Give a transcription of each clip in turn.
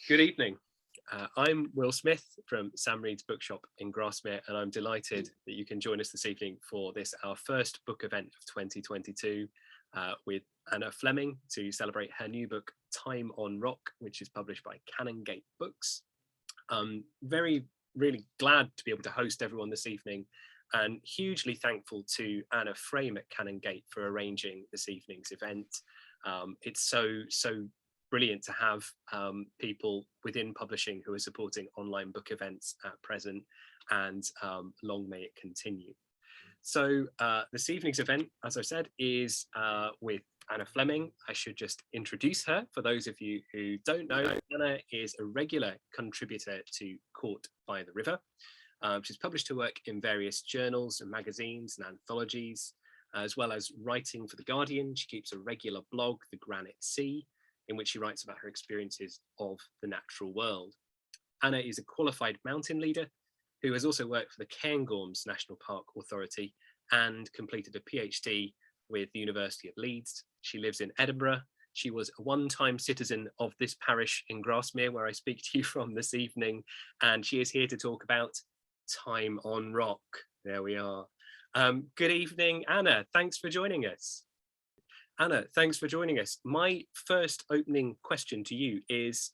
Good evening. I'm Will Smith from Sam Reed's Bookshop in Grasmere, and I'm delighted that you can join us this evening for this, our first book event of 2022 with Anna Fleming to celebrate her new book, Time on Rock, which is published by Canongate Books. Really glad to be able to host everyone this evening, and hugely thankful to Anna Frame at Canongate for arranging this evening's event. It's so brilliant to have people within publishing who are supporting online book events at present, and long may it continue. So this evening's event, as I said, is with Anna Fleming. I should just introduce her for those of you who don't know. Anna is a regular contributor to Court by the River. She's published her work in various journals and magazines and anthologies, as well as writing for The Guardian. She keeps a regular blog, The Granite Sea, in which she writes about her experiences of the natural world. Anna is a qualified mountain leader who has also worked for the Cairngorms National Park Authority and completed a PhD with the University of Leeds. She lives in Edinburgh. She was a one-time citizen of this parish in Grasmere, where I speak to you from this evening, and she is here to talk about Time on Rock. There we are. Good evening, Anna. Thanks for joining us. Anna, thanks for joining us. My first opening question to you is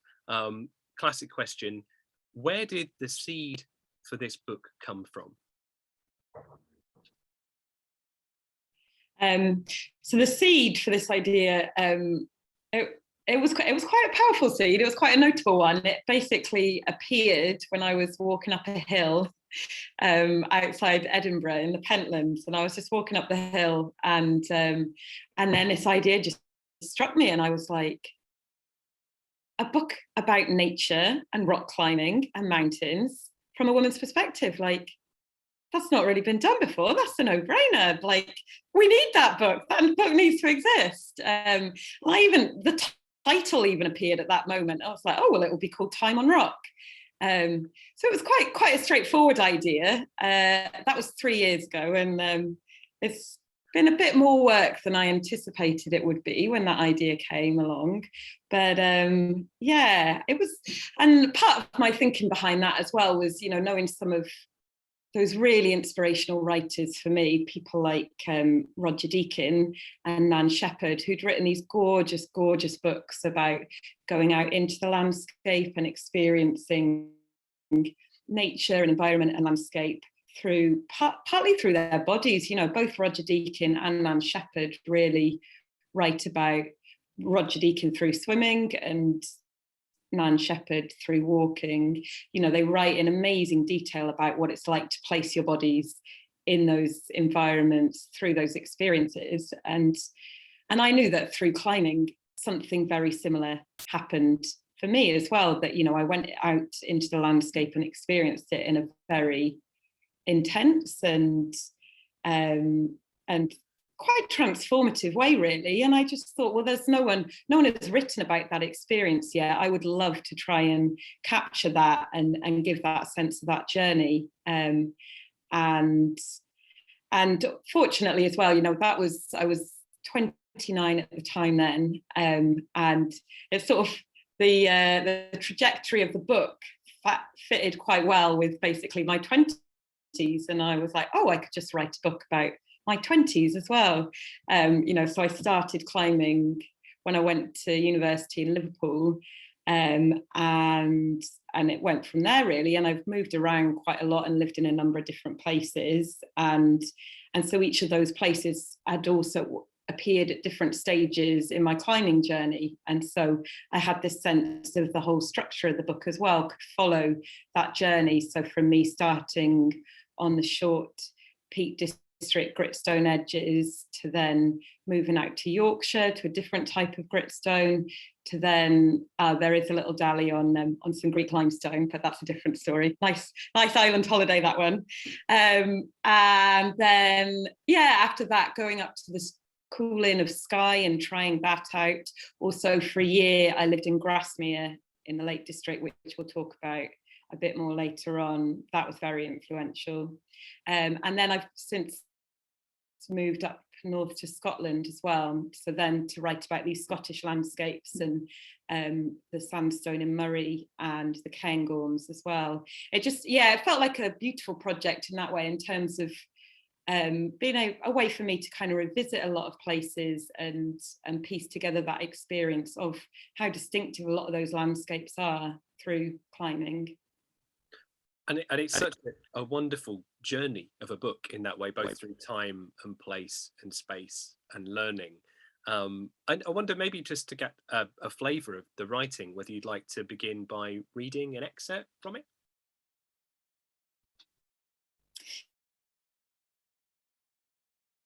classic question. Where did the seed for this book come from? So the seed for this idea, it was quite a powerful seed. It was quite a notable one. It basically appeared when I was walking up a hill outside Edinburgh in the Pentlands, and I was just walking up the hill, and then this idea just struck me, and I was like, a book about nature and rock climbing and mountains from a woman's perspective, like, that's not really been done before. That's a no-brainer. Like, we need that book. That book needs to exist. The title even appeared at that moment. I was like, oh well, it will be called Time on Rock. So it was quite a straightforward idea. That was 3 years ago, and it's been a bit more work than I anticipated it would be when that idea came along. But yeah, it was. And part of my thinking behind that as well was, knowing some of those really inspirational writers for me, people like Roger Deakin and Nan Shepherd, who'd written these gorgeous, gorgeous books about going out into the landscape and experiencing nature and environment and landscape through partly through their bodies. Both Roger Deakin and Nan Shepherd really write about Roger Deakin through swimming and Nan Shepherd through walking. They write in amazing detail about what it's like to place your bodies in those environments through those experiences. And I knew that through climbing, something very similar happened for me as well, that, I went out into the landscape and experienced it in a very intense and quite transformative way, really. And I just thought, well, there's no one has written about that experience yet. I would love to try and capture that and give that sense of that journey. And fortunately as well, I was 29 at the time then, and it's sort of the trajectory of the book fitted quite well with basically my 20s, and I was like, oh, I could just write a book about my 20s as well. So I started climbing when I went to university in Liverpool, and it went from there, really. And I've moved around quite a lot and lived in a number of different places, and so each of those places had also appeared at different stages in my climbing journey, and so I had this sense of the whole structure of the book as well, could follow that journey. So from me starting on the short Peak District gritstone edges, to then moving out to Yorkshire to a different type of gritstone, to then there is a little dally on some Greek limestone, but that's a different story. Nice island holiday, that one. And then after that, going up to the Cuillin of Skye and trying that out. Also for a year I lived in Grasmere in the Lake District, which we'll talk about a bit more later on. That was very influential. And then I've since moved up north to Scotland as well. So then to write about these Scottish landscapes and the sandstone in Murray and the Cairngorms as well. It just, yeah, it felt like a beautiful project in that way, in terms of being a way for me to kind of revisit a lot of places and piece together that experience of how distinctive a lot of those landscapes are through climbing. And it's such a wonderful journey of a book in that way, both through time and place and space and learning. And I wonder, maybe just to get a flavour of the writing, whether you'd like to begin by reading an excerpt from it?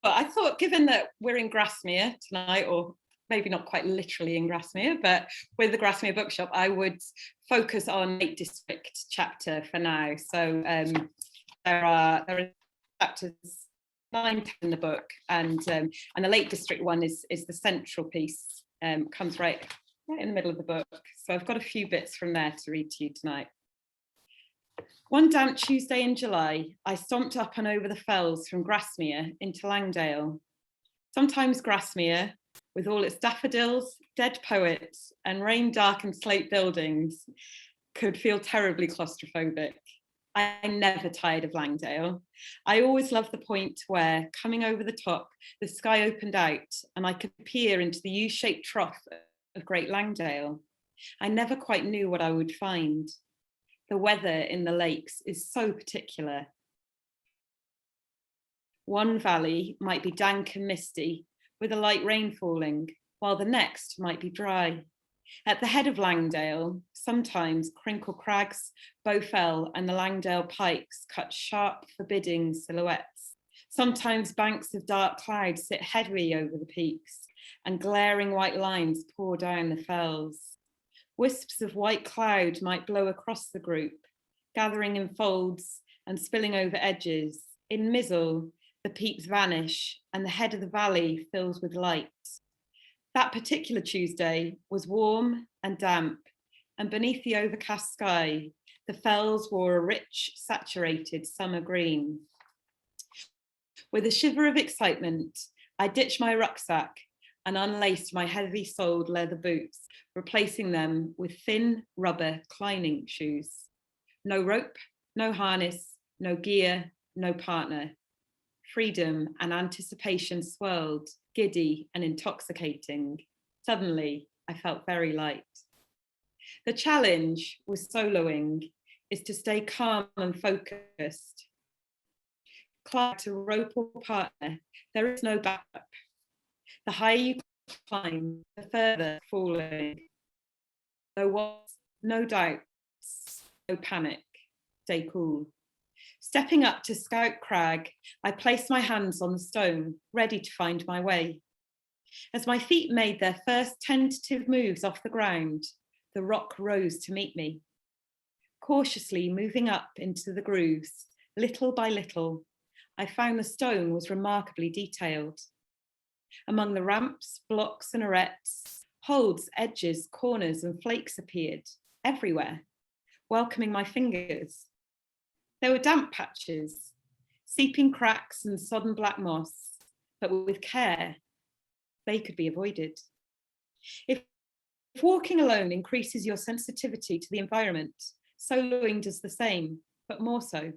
But I thought, given that we're in Grasmere tonight, or maybe not quite literally in Grasmere, but with the Grasmere Bookshop, I would focus on Peak District chapter for now. So there are chapters 9 in the book, and the Lake District one is the central piece, comes right in the middle of the book. So I've got a few bits from there to read to you tonight. One damp Tuesday in July, I stomped up and over the fells from Grasmere into Langdale. Sometimes Grasmere, with all its daffodils, dead poets, and rain-darkened slate buildings, could feel terribly claustrophobic. I never tired of Langdale. I always loved the point where, coming over the top, the sky opened out and I could peer into the U-shaped trough of Great Langdale. I never quite knew what I would find. The weather in the lakes is so particular. One valley might be dank and misty, with a light rain falling, while the next might be dry. At the head of Langdale, sometimes Crinkle Crags, Bowfell and the Langdale Pikes cut sharp, forbidding silhouettes. Sometimes banks of dark cloud sit heavy over the peaks, and glaring white lines pour down the fells. Wisps of white cloud might blow across the group, gathering in folds and spilling over edges. In mizzle, the peaks vanish and the head of the valley fills with light. That particular Tuesday was warm and damp, and beneath the overcast sky, the fells wore a rich, saturated summer green. With a shiver of excitement, I ditched my rucksack and unlaced my heavy-soled leather boots, replacing them with thin rubber climbing shoes. No rope, no harness, no gear, no partner. Freedom and anticipation swirled, giddy and intoxicating. Suddenly, I felt very light. The challenge with soloing is to stay calm and focused. Climb to rope or partner, there is no backup. The higher you climb, the further falling. No what's, no doubts, no panic, stay cool. Stepping up to Scout Crag, I placed my hands on the stone, ready to find my way. As my feet made their first tentative moves off the ground, the rock rose to meet me. Cautiously moving up into the grooves, little by little, I found the stone was remarkably detailed. Among the ramps, blocks and arêtes, holds, edges, corners and flakes appeared everywhere, welcoming my fingers. There were damp patches, seeping cracks and sodden black moss, but with care, they could be avoided. If walking alone increases your sensitivity to the environment, soloing does the same, but more so.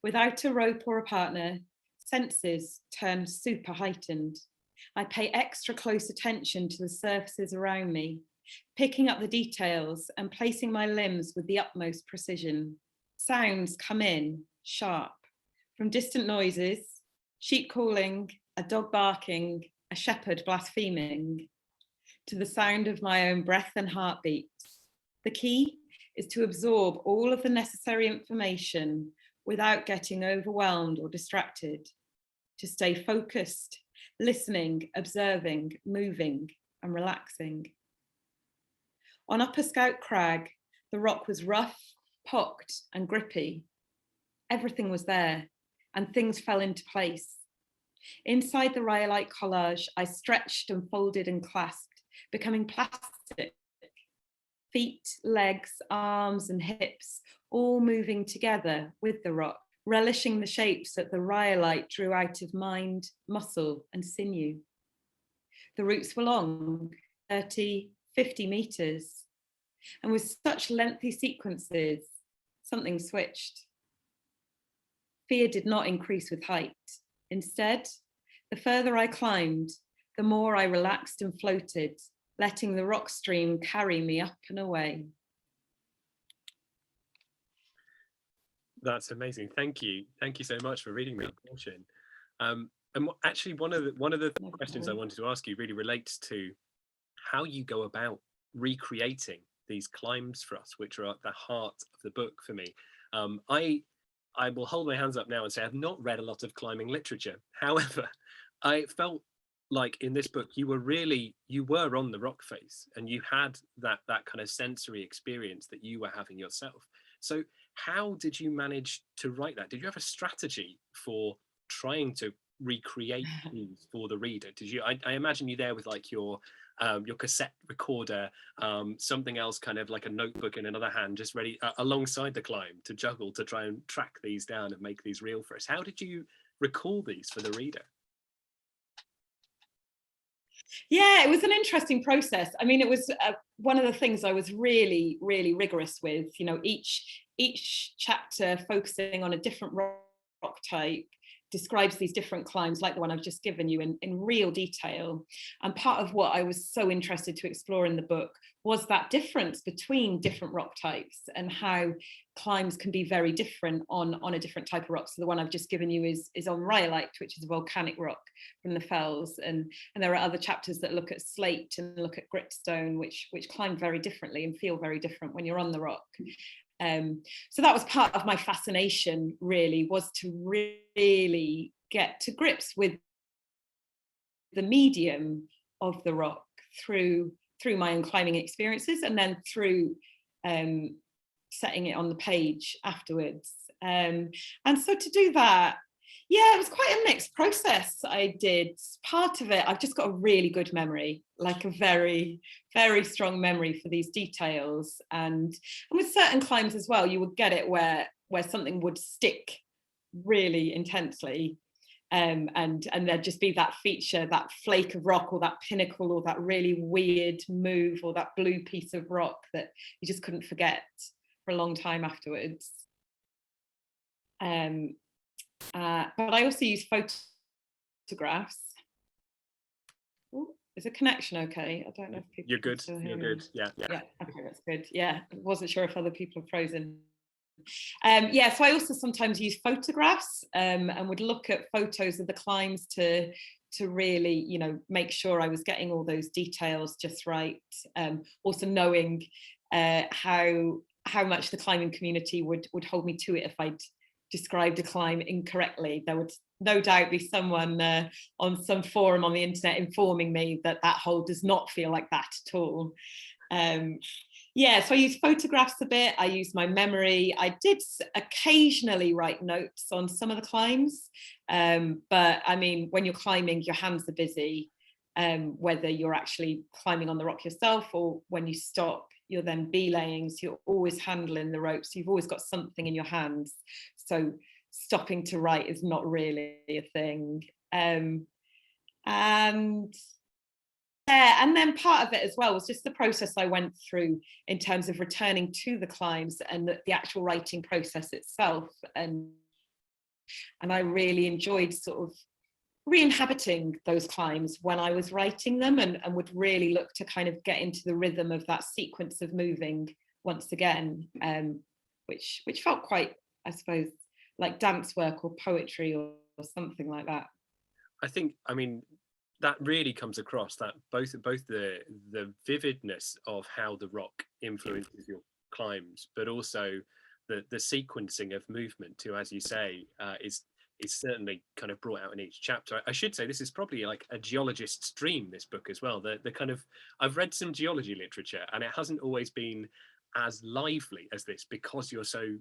Without a rope or a partner, senses turn super heightened. I pay extra close attention to the surfaces around me, picking up the details and placing my limbs with the utmost precision. Sounds come in sharp, from distant noises, sheep calling, a dog barking, a shepherd blaspheming, to the sound of my own breath and heartbeat. The key is to absorb all of the necessary information without getting overwhelmed or distracted, to stay focused, listening, observing, moving, and relaxing. On Upper Scout Crag, the rock was rough, pocked, and grippy. Everything was there, and things fell into place. Inside the rhyolite collage, I stretched and folded and clasped, becoming plastic. Feet, legs, arms, and hips, all moving together with the rock, relishing the shapes that the rhyolite drew out of mind, muscle and sinew. The routes were long, 30, 50 metres, and with such lengthy sequences, something switched. Fear did not increase with height. Instead, the further I climbed, the more I relaxed and floated, letting the rock stream carry me up and away. That's amazing. Thank you. Thank you so much for reading that portion. And actually, one of the questions I wanted to ask you really relates to how you go about recreating these climbs for us, which are at the heart of the book for me. I will hold my hands up now and say I've not read a lot of climbing literature. However, I felt like in this book you were on the rock face, and you had that kind of sensory experience that you were having yourself. So how did you manage to write that? Did you have a strategy for trying to recreate these for the reader? Did you? I imagine you there with like your cassette recorder, something else, kind of like a notebook in another hand, just ready alongside the climb to juggle to try and track these down and make these real for us. How did you recall these for the reader? Yeah, it was an interesting process. I mean, it was one of the things I was really, really rigorous with. You know, each chapter focusing on a different rock type describes these different climbs, like the one I've just given you, in real detail. And part of what I was so interested to explore in the book was that difference between different rock types and how climbs can be very different on a different type of rock. So the one I've just given you is on rhyolite, which is a volcanic rock from the fells, and there are other chapters that look at slate and look at gritstone, which climb very differently and feel very different when you're on the rock. So that was part of my fascination, really, was to really get to grips with the medium of the rock through my own climbing experiences, and then through setting it on the page afterwards. And so to do that, yeah, it was quite a mixed process. I did part of it. I've just got a really good memory, like a very, very strong memory for these details. And with certain climbs as well, you would get it where something would stick really intensely. And there'd just be that feature, that flake of rock or that pinnacle or that really weird move or that blue piece of rock that you just couldn't forget for a long time afterwards. But I also use photographs. Ooh, is the connection okay? I don't know if people. You're good. You're good. Yeah. Yeah. Okay, that's good. Yeah, I wasn't sure if other people are frozen. Yeah, so I also sometimes use photographs and would look at photos of the climbs to really, you know, make sure I was getting all those details just right. Also knowing how much the climbing community would hold me to it if I'd described a climb incorrectly. There would no doubt be someone on some forum on the internet informing me that hole does not feel like that at all. Yeah, so I use photographs a bit. I use my memory. I did occasionally write notes on some of the climbs, but I mean, when you're climbing, your hands are busy, whether you're actually climbing on the rock yourself or when you stop, you're then belaying, so you're always handling the ropes. You've always got something in your hands. So stopping to write is not really a thing. And then part of it as well was just the process I went through in terms of returning to the climbs and the actual writing process itself. And I really enjoyed sort of re-inhabiting those climbs when I was writing them, and would really look to kind of get into the rhythm of that sequence of moving once again, which felt quite, I suppose, like dance work or poetry or something like that. I think, I mean, that really comes across, that both the vividness of how the rock influences your climbs, but also the sequencing of movement too, as you say, is certainly kind of brought out in each chapter. I should say this is probably like a geologist's dream, this book as well. The kind of, I've read some geology literature and it hasn't always been as lively as this, because you're so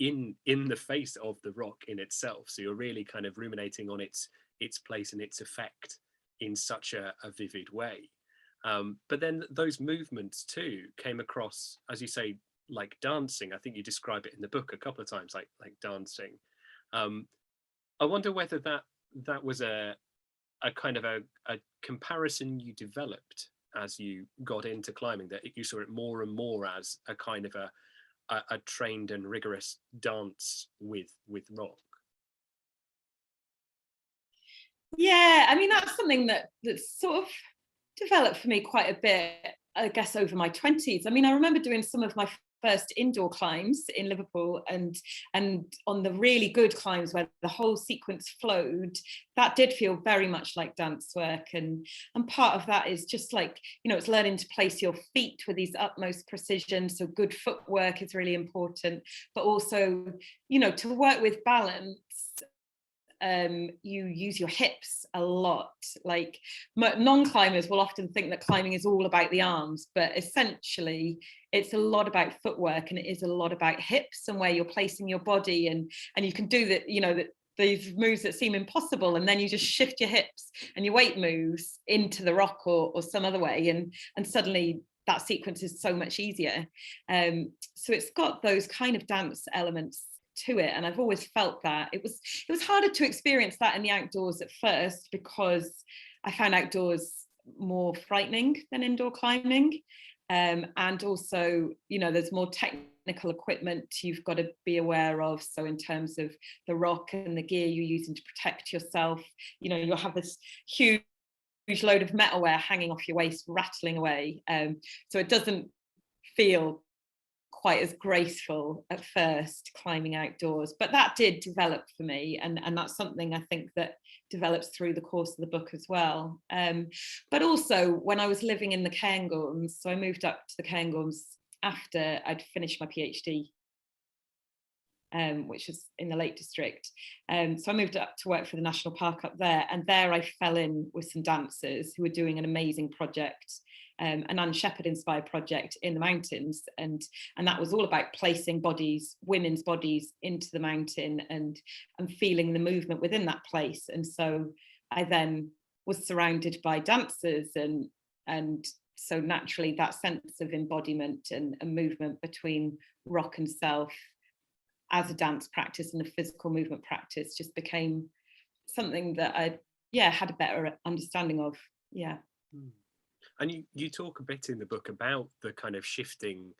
in the face of the rock in itself. So you're really kind of ruminating on its place and its effect in such a vivid way. But then those movements too came across, as you say, like dancing. I think you describe it in the book a couple of times, like dancing. I wonder whether that was a kind of a comparison you developed as you got into climbing, that you saw it more and more as a kind of a trained and rigorous dance with rock. Yeah, I mean, that's something that's sort of developed for me quite a bit, I guess, over my 20s. I mean, I remember doing some of my first indoor climbs in Liverpool, and on the really good climbs where the whole sequence flowed, that did feel very much like dance work. And part of that is just like, it's learning to place your feet with these utmost precision. So good footwork is really important, but also, to work with balance, you use your hips a lot. Like non-climbers will often think that climbing is all about the arms, but essentially it's a lot about footwork, and it is a lot about hips and where you're placing your body, and you can do that, these moves that seem impossible, and then you just shift your hips and your weight moves into the rock or some other way, and suddenly that sequence is so much easier. So it's got those kind of dance elements to it, and I've always felt that it was harder to experience that in the outdoors at first, because I found outdoors more frightening than indoor climbing, and also there's more technical equipment you've got to be aware of. So in terms of the rock and the gear you're using to protect yourself, you'll have this huge load of metalware hanging off your waist rattling away, so it doesn't feel quite as graceful at first climbing outdoors, but that did develop for me, and that's something I think that develops through the course of the book as well. But also when I was living in the Cairngorms, so I moved up to the Cairngorms after I'd finished my PhD, which was in the Lake District. So I moved up to work for the National Park up there, and there I fell in with some dancers who were doing an amazing project, a Nan Shepherd inspired project in the mountains, and that was all about placing bodies, women's bodies, into the mountain and feeling the movement within that place. And so I then was surrounded by dancers, and so naturally that sense of embodiment and movement between rock and self as a dance practice and a physical movement practice just became something that I had a better understanding of. And you talk a bit in the book about the kind of shifting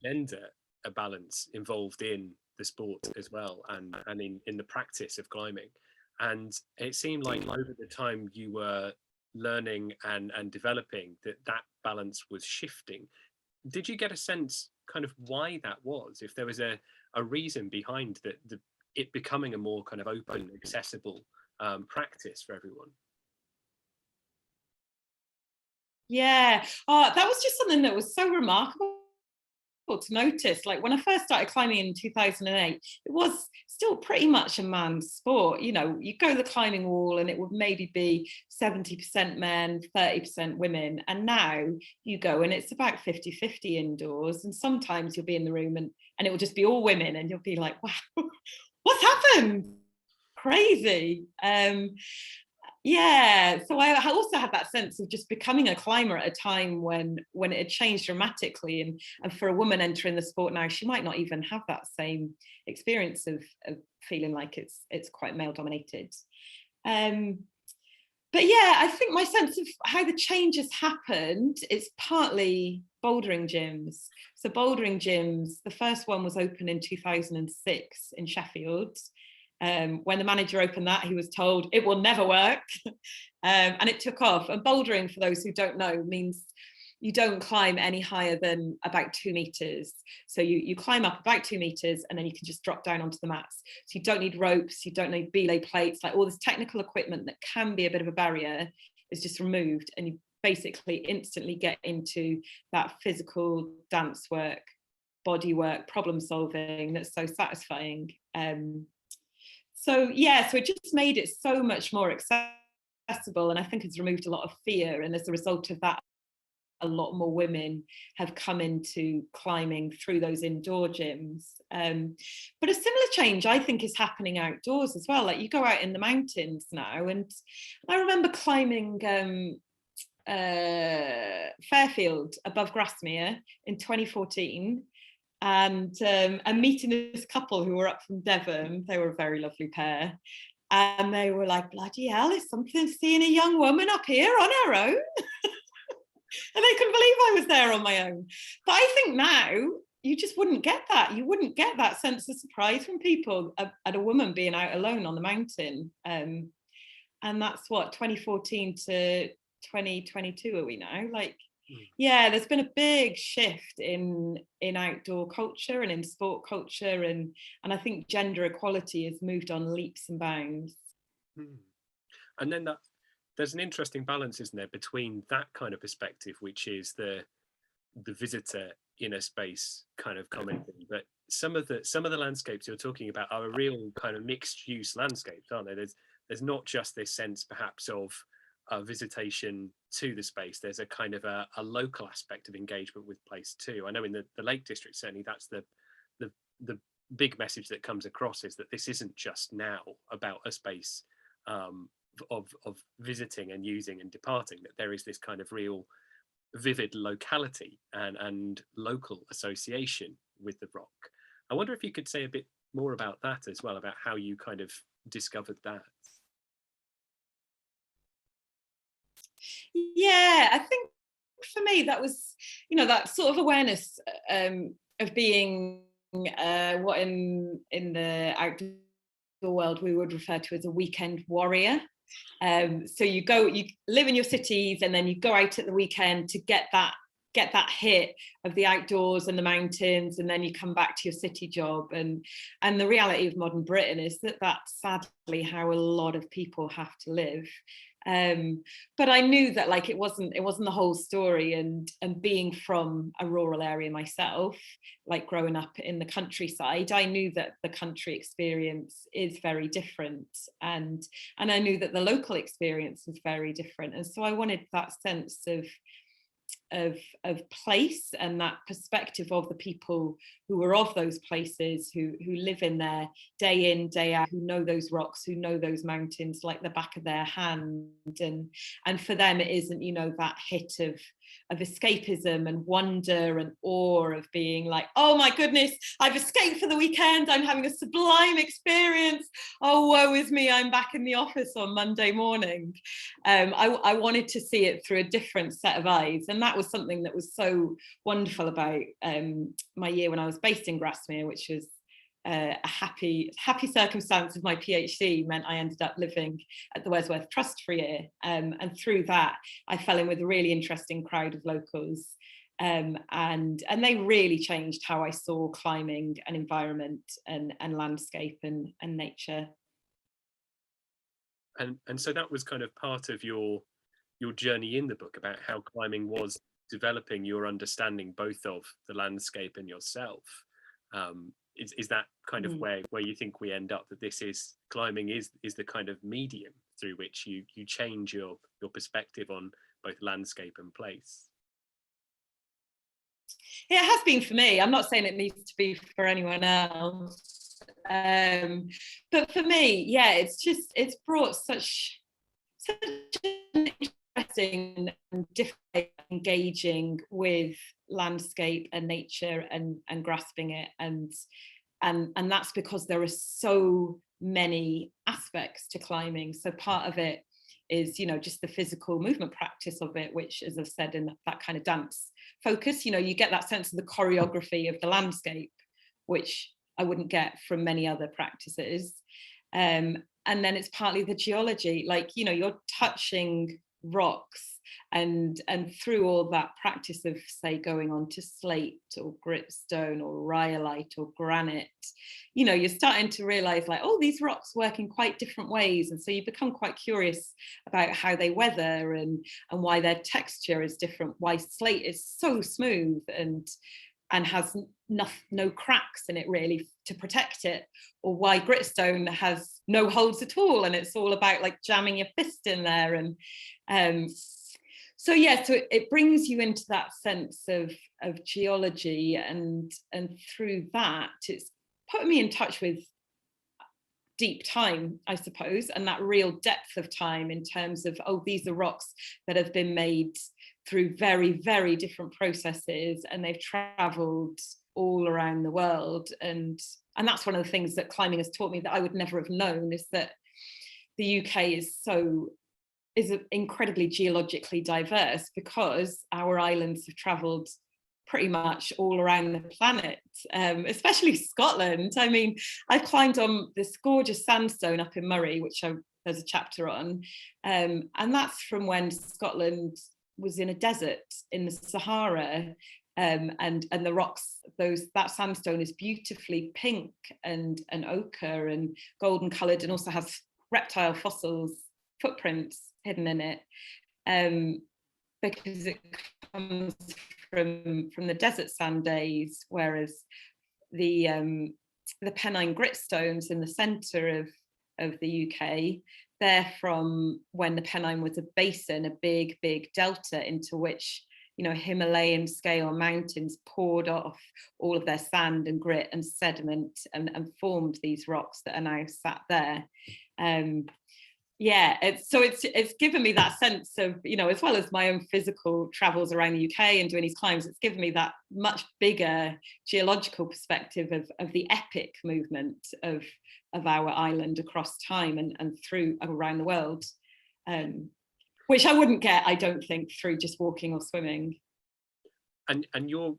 gender balance involved in the sport as well, and in the practice of climbing. And it seemed like over the time you were learning and developing that balance was shifting. Did you get a sense kind of why that was, if there was a reason behind it becoming a more kind of open, accessible practice for everyone? Yeah, that was just something that was so remarkable to notice. Like when I first started climbing in 2008, it was still pretty much a man's sport. You go to the climbing wall and it would maybe be 70% men, 30% women. And now you go and it's about 50-50 indoors. And sometimes you'll be in the room and it will just be all women, and you'll be like, wow, what's happened? Crazy. So I also had that sense of just becoming a climber at a time when it had changed dramatically, and for a woman entering the sport now, she might not even have that same experience of feeling like it's quite male dominated. But I think my sense of how the changes happened is partly bouldering gyms. So bouldering gyms, the first one was open in 2006 in Sheffield. When the manager opened that, he was told it will never work, and it took off. And bouldering, for those who don't know, means you don't climb any higher than about 2 meters. So you climb up about 2 meters, and then you can just drop down onto the mats. So you don't need ropes, you don't need belay plates, like all this technical equipment that can be a bit of a barrier is just removed, and you basically instantly get into that physical dance work, body work, problem solving that's so satisfying. So it just made it so much more accessible, and I think it's removed a lot of fear, and as a result of that, a lot more women have come into climbing through those indoor gyms. But a similar change I think is happening outdoors as well. Like you go out in the mountains now, and I remember climbing Fairfield above Grasmere in 2014, and meeting this couple who were up from Devon. They were a very lovely pair. And they were like, bloody hell, it's something seeing a young woman up here on her own. And they couldn't believe I was there on my own. But I think now you just wouldn't get that. You wouldn't get that sense of surprise from people at a woman being out alone on the mountain. And that's what, 2014 to 2022 are we now? Like, yeah, there's been a big shift in outdoor culture and in sport culture, and I think gender equality has moved on leaps and bounds. And then there's an interesting balance, isn't there, between that kind of perspective, which is the visitor in a space kind of commenting, but some of the landscapes you're talking about are a real kind of mixed use landscapes, aren't they? There's not just this sense perhaps of visitation to the space. There's a kind of a local aspect of engagement with place too. I know in the Lake District, certainly that's the big message that comes across, is that this isn't just now about a space of visiting and using and departing, that there is this kind of real vivid locality and local association with the rock. I wonder if you could say a bit more about that as well, about how you kind of discovered that. Yeah, I think for me that was, that sort of awareness of being what in the outdoor world we would refer to as a weekend warrior. So you live in your cities and then you go out at the weekend to get that hit of the outdoors and the mountains, and then you come back to your city job. And the reality of modern Britain is that that's sadly how a lot of people have to live. But I knew that like it wasn't the whole story, and being from a rural area myself, like growing up in the countryside, I knew that the country experience is very different, and I knew that the local experience was very different. And so I wanted that sense of place and that perspective of the people who were of those places, who live in there day in, day out, who know those rocks, who know those mountains like the back of their hand. And for them, it isn't, that hit of escapism and wonder and awe of being like, oh my goodness, I've escaped for the weekend, I'm having a sublime experience, oh woe is me, I'm back in the office on Monday morning. I wanted to see it through a different set of eyes, and that was something that was so wonderful about my year when I was based in Grasmere, which was a happy circumstance of my PhD meant I ended up living at the Wesworth Trust for a year, and through that I fell in with a really interesting crowd of locals, and they really changed how I saw climbing and environment and landscape and nature. And so that was kind of part of your journey in the book, about how climbing was developing your understanding both of the landscape and yourself. Is that kind of where you think we end up, that this is climbing is the kind of medium through which you change your perspective on both landscape and place? Yeah, it has been for me. I'm not saying it needs to be for anyone else, but for me, yeah, it's brought such an interesting and different engaging with landscape and nature and grasping it, and that's because there are so many aspects to climbing. So part of it is, just the physical movement practice of it, which, as I've said, in that kind of dance focus, you get that sense of the choreography of the landscape, which I wouldn't get from many other practices. And then it's partly the geology, like, you're touching rocks, and through all that practice of, say, going on to slate or gritstone or rhyolite or granite, you're starting to realize, like, oh, these rocks work in quite different ways. And so you become quite curious about how they weather and why their texture is different, why slate is so smooth and has no cracks in it really to protect it, or why gritstone has no holes at all and it's all about like jamming your fist in there. And so it brings you into that sense of geology, and through that it's put me in touch with deep time, I suppose, and that real depth of time in terms of, oh, these are rocks that have been made through very, very different processes, and they've traveled all around the world. And that's one of the things that climbing has taught me that I would never have known, is that the UK is incredibly geologically diverse, because our islands have travelled pretty much all around the planet, especially Scotland. I mean, I climbed on this gorgeous sandstone up in Murray, which there's a chapter on, and that's from when Scotland was in a desert in the Sahara, and the rocks, that sandstone is beautifully pink and ochre and golden coloured, and also has reptile fossils, footprints hidden in it, because it comes from the desert sand days, whereas the Pennine gritstones in the centre of the UK, they're from when the Pennine was a basin, a big delta into which, you know, Himalayan scale mountains poured off all of their sand and grit and sediment and formed these rocks that are now sat there. Yeah, it's given me that sense of, you know, as well as my own physical travels around the UK and doing these climbs, it's given me that much bigger geological perspective of the epic movement of our island across time and through around the world, which I wouldn't get, I don't think, through just walking or swimming. And your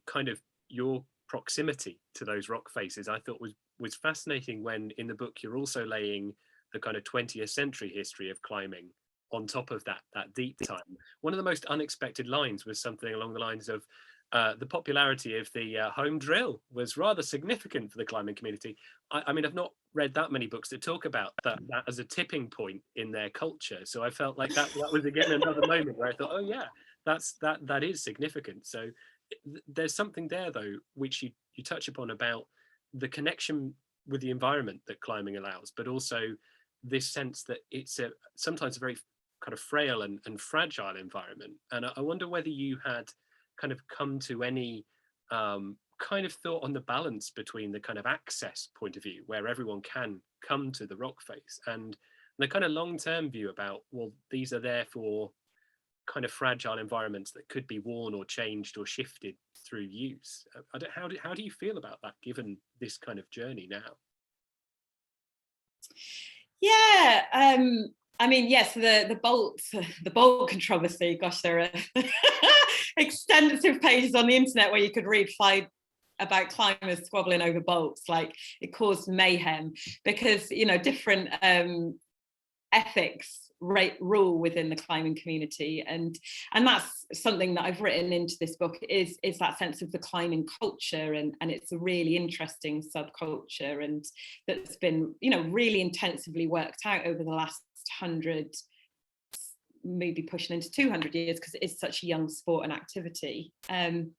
proximity to those rock faces, I thought was fascinating, when in the book you're also laying the kind of 20th century history of climbing on top of that deep time. One of the most unexpected lines was something along the lines of the popularity of the home drill was rather significant for the climbing community. I mean, I've not read that many books that talk about that as a tipping point in their culture. So I felt like that was again another moment where I thought, oh yeah, that is significant. So there's something there though, which you touch upon, about the connection with the environment that climbing allows, but also this sense that it's sometimes a very kind of frail and fragile environment. And I wonder whether you had kind of come to any kind of thought on the balance between the kind of access point of view, where everyone can come to the rock face, and the kind of long-term view about, well, these are there for kind of fragile environments that could be worn or changed or shifted through use. How do you feel about that, given this kind of journey now? Yeah, I mean, yes, the bolt controversy. Gosh, there are extensive pages on the internet where you could read about climbers squabbling over bolts. Like, it caused mayhem because, you know, different ethics rule within the climbing community, and that's something that I've written into this book, is that sense of the climbing culture, and it's a really interesting subculture, and that's been, you know, really intensively worked out over the last 100, maybe pushing into 200 years, because it is such a young sport and activity. And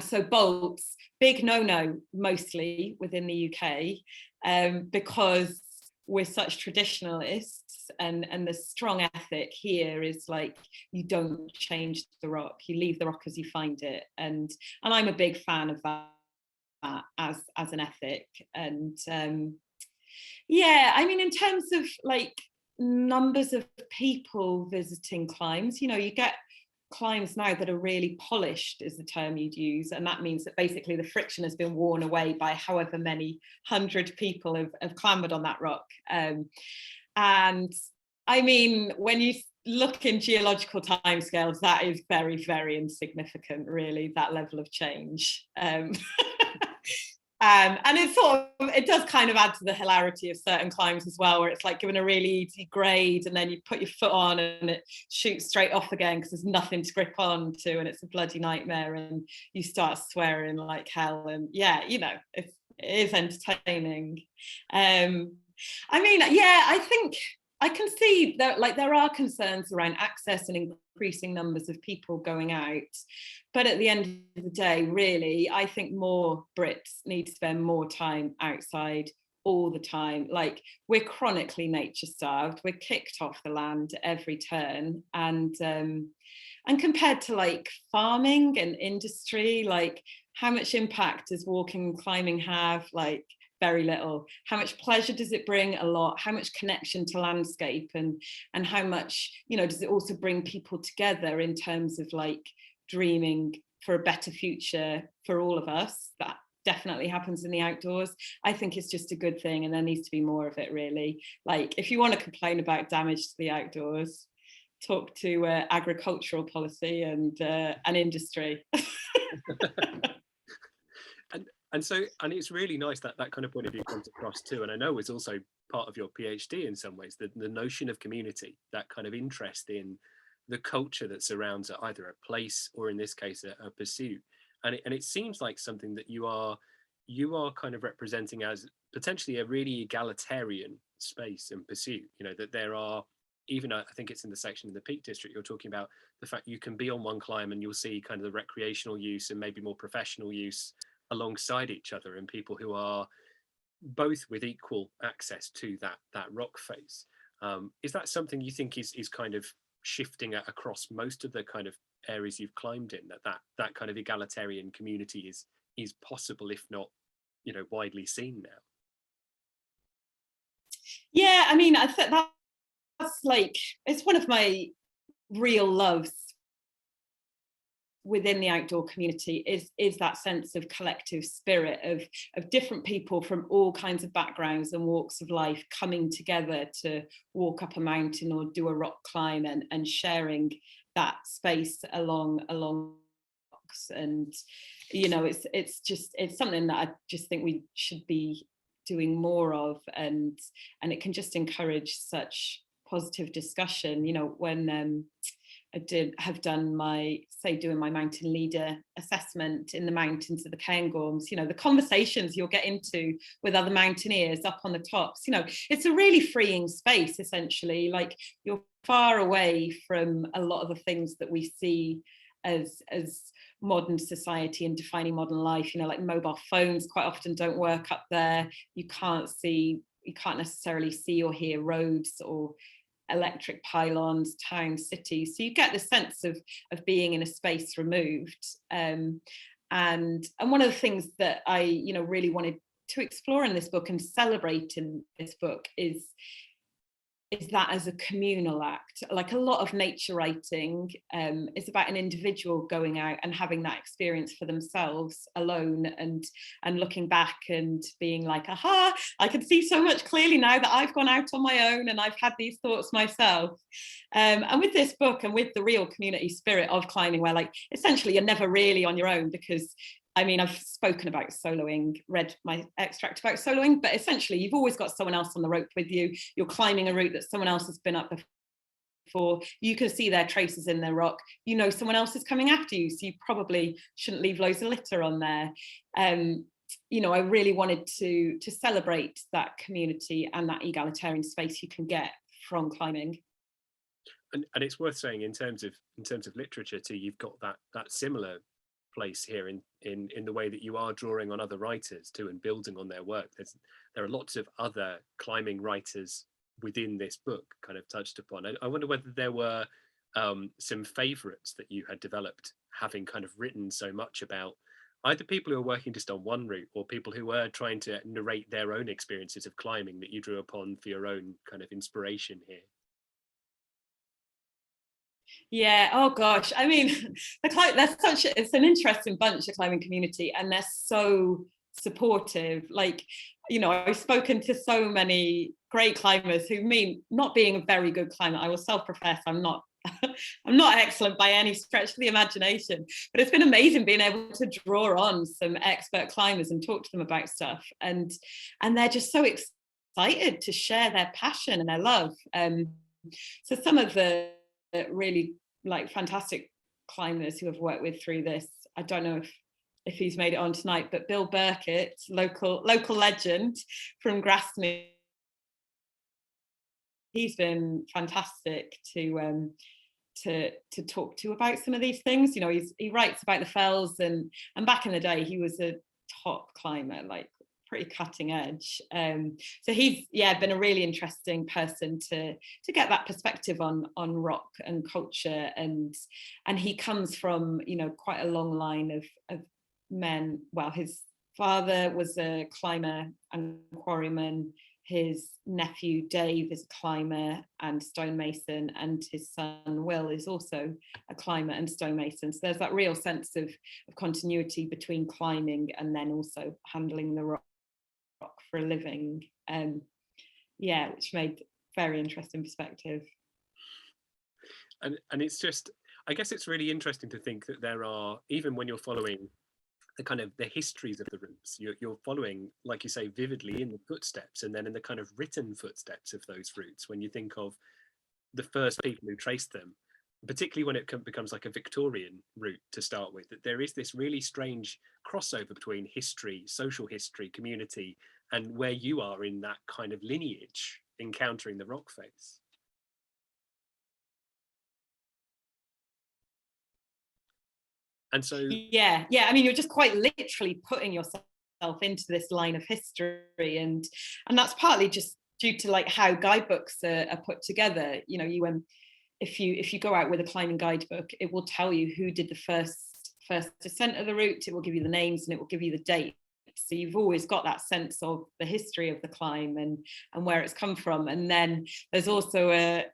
so bolts, big no-no mostly within the UK, because we're such traditionalists, and the strong ethic here is like, you don't change the rock, you leave the rock as you find it, and I'm a big fan of that as an ethic. And yeah, I mean, in terms of like numbers of people visiting climbs, you know, you get climbs now that are really polished, is the term you'd use, and that means that basically the friction has been worn away by however many 100 people have clambered on that rock. And I mean, when you look in geological timescales, that is very, very insignificant, really, that level of change. And it does kind of add to the hilarity of certain climbs as well, where it's like given a really easy grade and then you put your foot on and it shoots straight off again because there's nothing to grip on to, and it's a bloody nightmare, and you start swearing like hell. And yeah, you know, it is entertaining. I mean, yeah, I think I can see that, like, there are concerns around access and increasing numbers of people going out. But at the end of the day, really, I think more Brits need to spend more time outside all the time. Like, we're chronically nature starved. We're kicked off the land at every turn. And compared to like farming and industry, like, how much impact does walking and climbing have? Like, very little. How much pleasure does it bring? A lot. How much connection to landscape, and how much, you know, does it also bring people together in terms of like dreaming for a better future for all of us? definitely happens in the outdoors. I think it's just a good thing, and there needs to be more of it, really. Like, if you want to complain about damage to the outdoors, talk to agricultural policy and industry. And it's really nice that that kind of point of view comes across too. And I know it's also part of your PhD in some ways, the notion of community, that kind of interest in the culture that surrounds either a place or, in this case, a pursuit. And it seems like something that you are kind of representing as potentially a really egalitarian space and pursuit. You know, that there are, even I think it's in the section in the Peak District, you're talking about the fact you can be on one climb and you'll see kind of the recreational use and maybe more professional use alongside each other, and people who are both with equal access to that rock face. Is that something you think is kind of shifting across most of the kind of areas you've climbed in, that kind of egalitarian community is possible, if not, you know, widely seen now? Yeah, I mean, I think that's like, it's one of my real loves within the outdoor community is that sense of collective spirit of different people from all kinds of backgrounds and walks of life coming together to walk up a mountain or do a rock climb, and sharing that space along rocks. And, you know, it's something that I just think we should be doing more of, and it can just encourage such positive discussion. You know, when doing my mountain leader assessment in the mountains of the Cairngorms, you know, the conversations you'll get into with other mountaineers up on the tops, you know, it's a really freeing space, essentially. Like, you're far away from a lot of the things that we see as modern society and defining modern life. You know, like mobile phones quite often don't work up there. You can't necessarily see or hear roads or electric pylons, towns, cities. So you get the sense of being in a space removed. And one of the things that I, you know, really wanted to explore in this book and celebrate in this book is that as a communal act. Like, a lot of nature writing is about an individual going out and having that experience for themselves alone, and looking back and being like, aha, I can see so much clearly now that I've gone out on my own and I've had these thoughts myself. And with this book, and with the real community spirit of climbing, where, like, essentially you're never really on your own, because I mean, I've spoken about soloing, read my extract about soloing, but essentially you've always got someone else on the rope with you. You're climbing a route that someone else has been up before. You can see their traces in the rock. You know someone else is coming after you, so you probably shouldn't leave loads of litter on there. You know, I really wanted to celebrate that community and that egalitarian space you can get from climbing. And it's worth saying, in terms of literature too, you've got that similar place here in the way that you are drawing on other writers too and building on their work. There are lots of other climbing writers within this book kind of touched upon. I wonder whether there were some favorites that you had developed, having kind of written so much about either people who are working just on one route or people who were trying to narrate their own experiences of climbing, that you drew upon for your own kind of inspiration here. Yeah, oh gosh, I mean, it's an interesting bunch, the climbing community, and they're so supportive. Like, you know, I've spoken to so many great climbers who, me not being a very good climber, I will self-profess I'm not I'm not excellent by any stretch of the imagination, but it's been amazing being able to draw on some expert climbers and talk to them about stuff, and they're just so excited to share their passion and their love. So some of the really, like, fantastic climbers who have worked with through this, I don't know if he's made it on tonight, but Bill Burkett, local legend from Grasmere, he's been fantastic to talk to about some of these things. You know, he writes about the fells, and back in the day he was a top climber, like pretty cutting edge. So he's been a really interesting person to get that perspective on rock and culture, and he comes from, you know, quite a long line of men. Well, his father was a climber and quarryman. his nephew Dave is a climber and stonemason, and his son Will is also a climber and stonemason. So there's that real sense of continuity between climbing and then also handling the rock for a living. Yeah, which made very interesting perspective. And it's just, I guess it's really interesting to think that there are, even when you're following the histories of the routes, you're following, like you say, vividly in the footsteps, and then in the kind of written footsteps of those routes, when you think of the first people who traced them, particularly when it becomes like a Victorian route to start with, that there is this really strange crossover between history, social history, community, and where you are in that kind of lineage, encountering the rock face. And so yeah, I mean, you're just quite literally putting yourself into this line of history, and that's partly just due to like how guidebooks are put together. You know, if you go out with a climbing guidebook, it will tell you who did the first descent of the route. It will give you the names and it will give you the dates. So you've always got that sense of the history of the climb and where it's come from. And then there's also a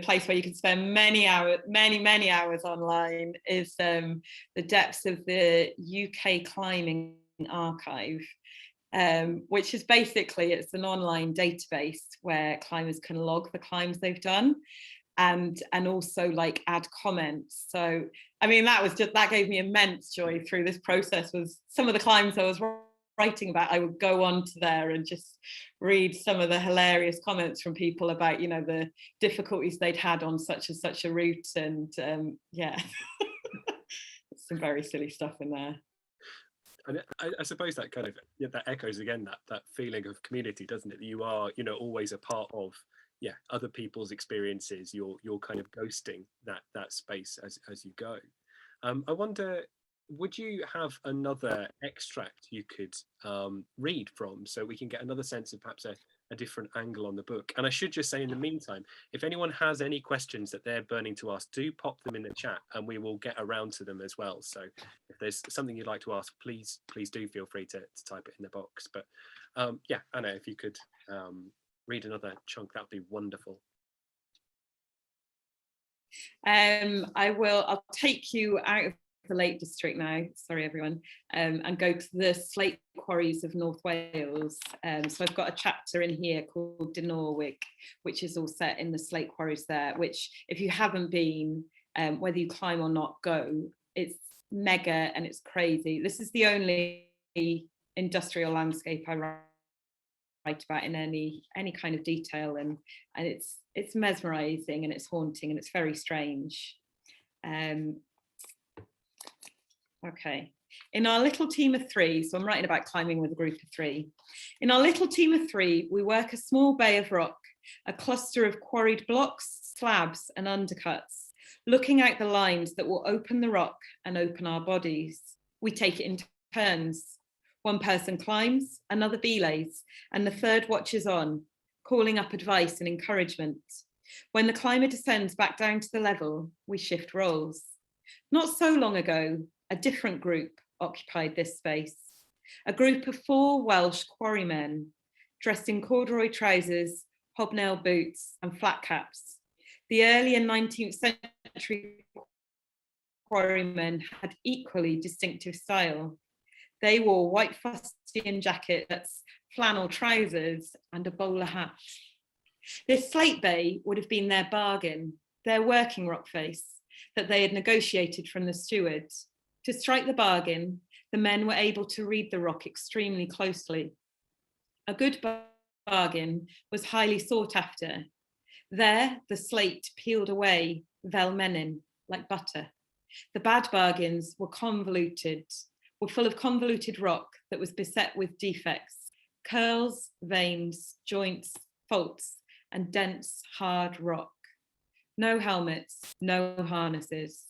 place where you can spend many hours online is the depths of the UK Climbing Archive, which is basically, it's an online database where climbers can log the climbs they've done and also like add comments. So I mean, that gave me immense joy through this process. Was some of the climbs I was writing about, I would go on to there and just read some of the hilarious comments from people about, you know, the difficulties they'd had on such and such a route, and yeah, some very silly stuff in there. And I suppose that kind of, that echoes again that feeling of community, doesn't it? That you are, you know, always a part of other people's experiences. You're kind of ghosting that space as you go. I wonder, would you have another extract you could read from, so we can get another sense of perhaps a different angle on the book? And I should just say, in the meantime, if anyone has any questions that they're burning to ask, do pop them in the chat and we will get around to them as well. So if there's something you'd like to ask, please do feel free to type it in the box. But yeah, Anna, if you could read another chunk, that would be wonderful. I will. I'll take you out of the Lake District now, sorry everyone, and go to the slate quarries of North Wales. So I've got a chapter in here called Dinorwig, which is all set in the slate quarries there, which if you haven't been, whether you climb or not, go. It's mega and it's crazy. This is the only industrial landscape I write about in any kind of detail, and it's mesmerizing and it's haunting and it's very strange. Okay, in our little team of three, so I'm writing about climbing with a group of three. In our little team of three, we work a small bay of rock, a cluster of quarried blocks, slabs and undercuts, looking out the lines that will open the rock and open our bodies. We take it in turns. One person climbs, another belays, and the third watches on, calling up advice and encouragement. When the climber descends back down to the level, we shift roles. Not so long ago, a different group occupied this space. A group of 4 Welsh quarrymen, dressed in corduroy trousers, hobnail boots and flat caps. The early and 19th century quarrymen had equally distinctive style. They wore white fustian jackets, flannel trousers and a bowler hat. This slate bay would have been their bargain, their working rock face that they had negotiated from the steward. To strike the bargain, the men were able to read the rock extremely closely. A good bargain was highly sought after. There, the slate peeled away, velmenin, like butter. The bad bargains were full of convoluted rock that was beset with defects, curls, veins, joints, faults, and dense, hard rock. No helmets, no harnesses.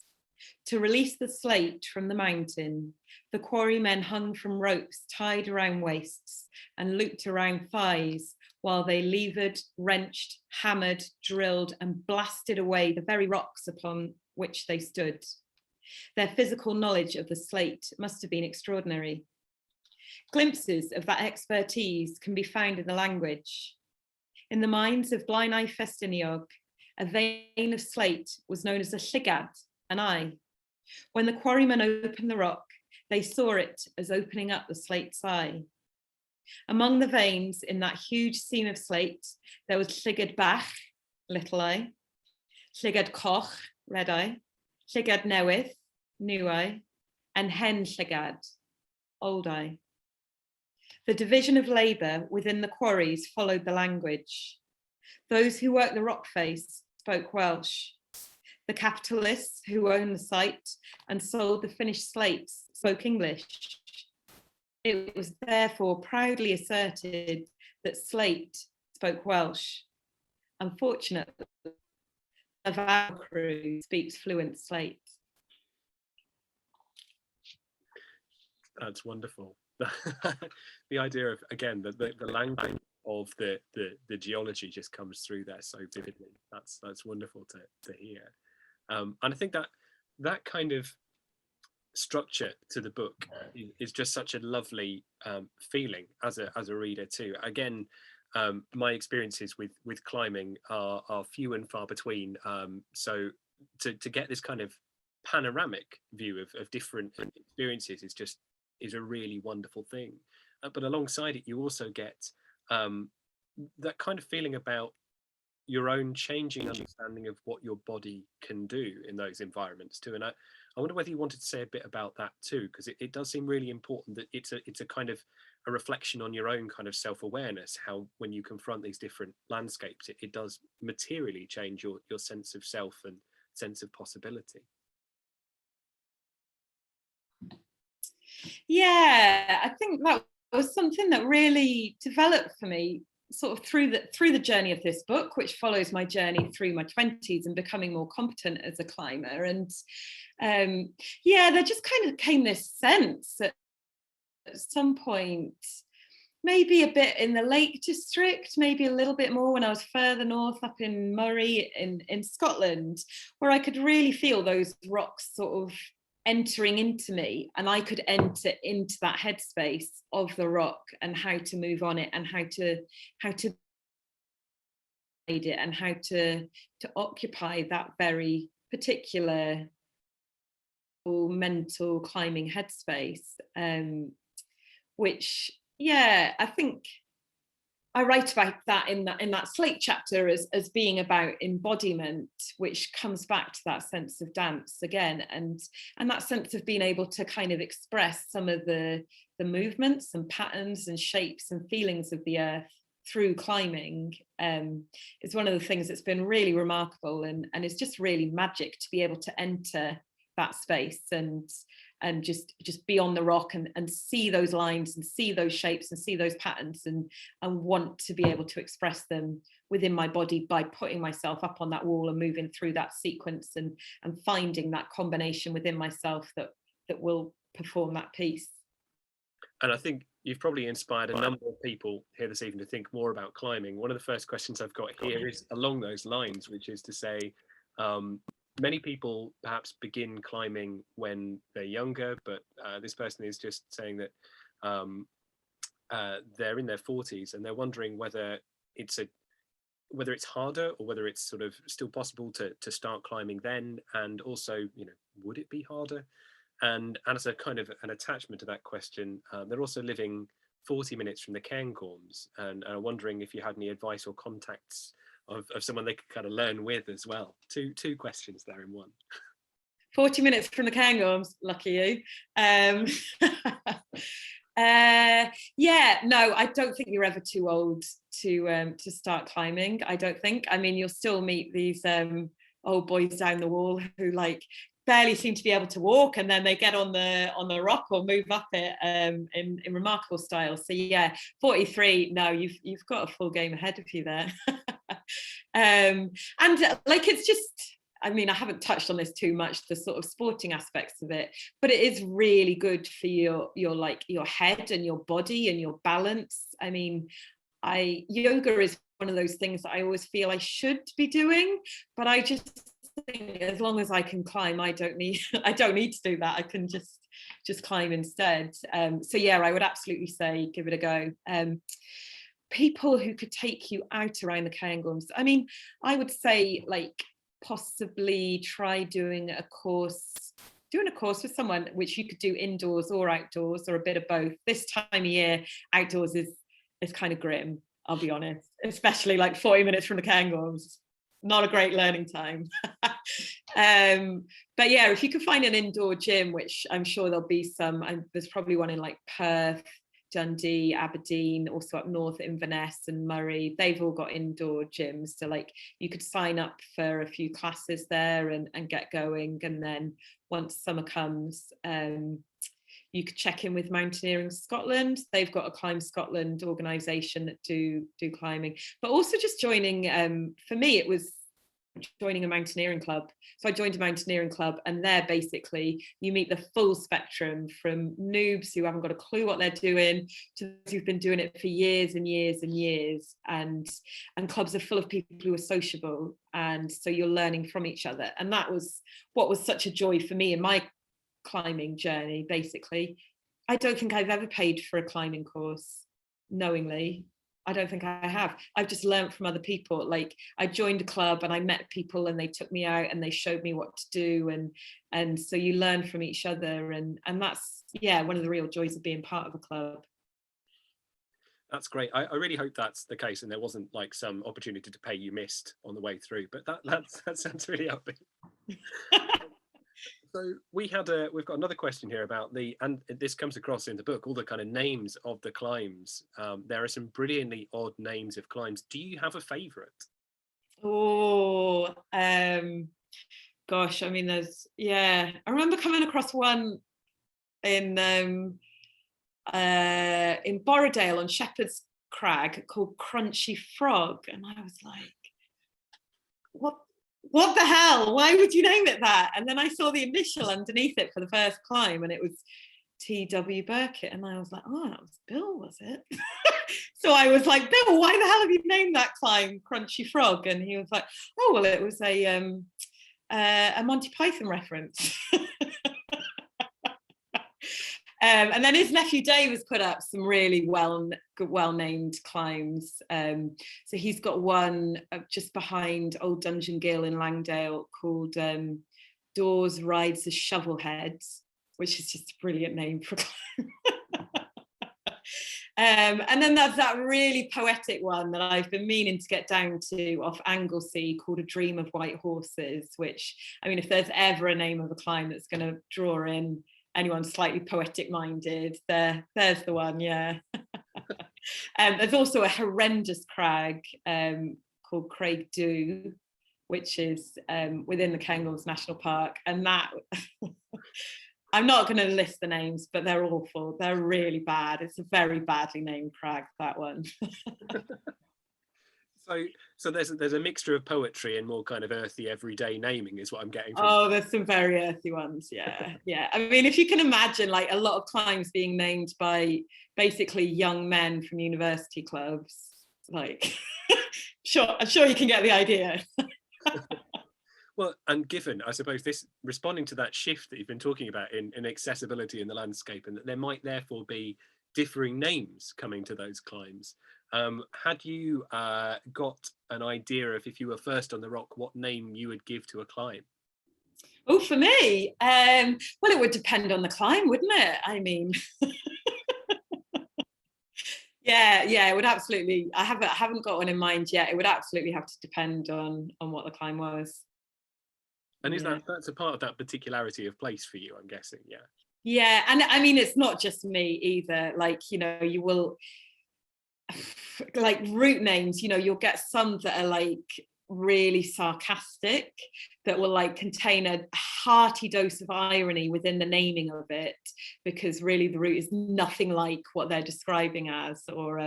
To release the slate from the mountain, the quarrymen hung from ropes tied around waists and looped around thighs while they levered, wrenched, hammered, drilled, and blasted away the very rocks upon which they stood. Their physical knowledge of the slate must have been extraordinary. Glimpses of that expertise can be found in the language. In the mines of Blaenau Festiniog, a vein of slate was known as a llygad, an eye. When the quarrymen opened the rock, they saw it as opening up the slate's eye. Among the veins in that huge seam of slate, there was llygad bach, little eye, llygad coch, red eye, llygad newydd, new eye, and hen llygad, old eye. The division of labour within the quarries followed the language. Those who worked the rock face spoke Welsh. The capitalists who owned the site and sold the finished slates spoke English. It was therefore proudly asserted that slate spoke Welsh. Unfortunately, of our crew speaks fluent slate. That's wonderful. The idea of, again, the language of the geology just comes through there so vividly. That's wonderful to hear. And I think that kind of structure to the book is just such a lovely feeling as a reader too. Again, my experiences with climbing are few and far between. So to get this kind of panoramic view of different experiences is a really wonderful thing. But alongside it, you also get that kind of feeling about your own changing understanding of what your body can do in those environments too. And I wonder whether you wanted to say a bit about that too, because it does seem really important that it's a kind of a reflection on your own kind of self-awareness, how when you confront these different landscapes, it does materially change your sense of self and sense of possibility. Yeah, I think that was something that really developed for me sort of through the journey of this book, which follows my journey through my 20s and becoming more competent as a climber. And yeah, there just kind of came this sense at some point, maybe a bit in the Lake District, maybe a little bit more when I was further north up in Moray in Scotland, where I could really feel those rocks sort of entering into me, and I could enter into that headspace of the rock and how to move on it and how to it and how to occupy that very particular mental climbing headspace, which, yeah, I think I write about that in that slate chapter as being about embodiment, which comes back to that sense of dance again, and that sense of being able to kind of express some of the movements and patterns and shapes and feelings of the earth through climbing is one of the things that's been really remarkable, and it's just really magic to be able to enter that space and just be on the rock and see those lines and see those shapes and see those patterns and want to be able to express them within my body by putting myself up on that wall and moving through that sequence and finding that combination within myself that will perform that piece. And I think you've probably inspired a number of people here this evening to think more about climbing. One of the first questions I've got here is along those lines, which is to say, many people perhaps begin climbing when they're younger, but this person is just saying that they're in their 40s and they're wondering whether it's harder or whether it's sort of still possible to start climbing then, and also, would it be harder? And as a kind of an attachment to that question, they're also living 40 minutes from the Cairngorms, and wondering if you had any advice or contacts of someone they could kind of learn with as well. Two questions there in one. 40 minutes from the Cairngorms, lucky you. Yeah, no, I don't think you're ever too old to start climbing. I don't think. I mean, you'll still meet these old boys down the wall who barely seem to be able to walk, and then they get on the rock or move up it in remarkable style. So yeah, 43. No, you've got a full game ahead of you there. And it's just, I mean, I haven't touched on this too much, the sort of sporting aspects of it, but it is really good for your head and your body and your balance. I mean, yoga is one of those things that I always feel I should be doing, but I just think as long as I can climb, I don't need I don't need to do that. I can just climb instead. So yeah, I would absolutely say give it a go. People who could take you out around the Cairngorms. I mean, I would say like possibly try doing a course with someone, which you could do indoors or outdoors or a bit of both. This time of year, outdoors is kind of grim, I'll be honest, especially like 40 minutes from the Cairngorms. Not a great learning time. But yeah, if you can find an indoor gym, which I'm sure there'll be some, there's probably one in like Perth, Dundee, Aberdeen, also up north Inverness and Murray. They've all got indoor gyms, so like you could sign up for a few classes there and get going, and then once summer comes, you could check in with Mountaineering Scotland. They've got a Climb Scotland organisation that do climbing, but also just joining. For me, it was joining a mountaineering club. So I joined a mountaineering club, and there basically you meet the full spectrum, from noobs who haven't got a clue what they're doing to those who've been doing it for years and years and years. And clubs are full of people who are sociable, and so you're learning from each other. And that was what was such a joy for me in my climbing journey. Basically, I don't think I've ever paid for a climbing course knowingly. I don't think I have. I've just learned from other people. Like I joined a club and I met people and they took me out and they showed me what to do, and so you learn from each other, and that's, yeah, one of the real joys of being part of a club. That's great. I really hope that's the case and there wasn't like some opportunity to pay you missed on the way through, but that sounds really upbeat. So we've got another question here about and this comes across in the book, all the kind of names of the climbs. There are some brilliantly odd names of climbs. Do you have a favourite? Oh, gosh, I mean, I remember coming across one in Borrowdale on Shepherd's Crag called Crunchy Frog, and I was like, what the hell? Why would you name it that? And then I saw the initial underneath it for the first climb, and it was T.W. Burkitt, and I was like, oh, that was Bill, was it? So I was like, Bill, why the hell have you named that climb Crunchy Frog? And he was like, oh, well, it was a Monty Python reference. And then his nephew Dave has put up some really well-named climbs. So he's got one just behind Old Dungeon Gill in Langdale called Dawes Rides the Shovelheads, which is just a brilliant name for a climb. And then there's that really poetic one that I've been meaning to get down to off Anglesey called A Dream of White Horses, which, I mean, if there's ever a name of a climb that's going to draw in anyone slightly poetic minded, there's the one. Yeah. There's also a horrendous crag called Craig Dhu, which is within the Cairngorms National Park, and that I'm not going to list the names, but they're awful. They're really bad. It's a very badly named crag, that one. So there's a mixture of poetry and more kind of earthy everyday naming is what I'm getting from. Oh, there's some very earthy ones. Yeah. Yeah. I mean, if you can imagine like a lot of climbs being named by basically young men from university clubs, like I'm sure you can get the idea. Well, and given, I suppose, this responding to that shift that you've been talking about in accessibility in the landscape, and that there might therefore be differing names coming to those climbs. Had you got an idea of, if you were first on the rock, what name you would give to a climb? Oh, for me, well, it would depend on the climb, wouldn't it? I mean, yeah, it would absolutely. I haven't got one in mind yet. It would absolutely have to depend on what the climb was. And is that's a part of that particularity of place for you, I'm guessing? Yeah. Yeah, and I mean, it's not just me either. Like, you know, you will, like route names, you know, you'll get some that are like really sarcastic, that will like contain a hearty dose of irony within the naming of it, because really the route is nothing like what they're describing as. Or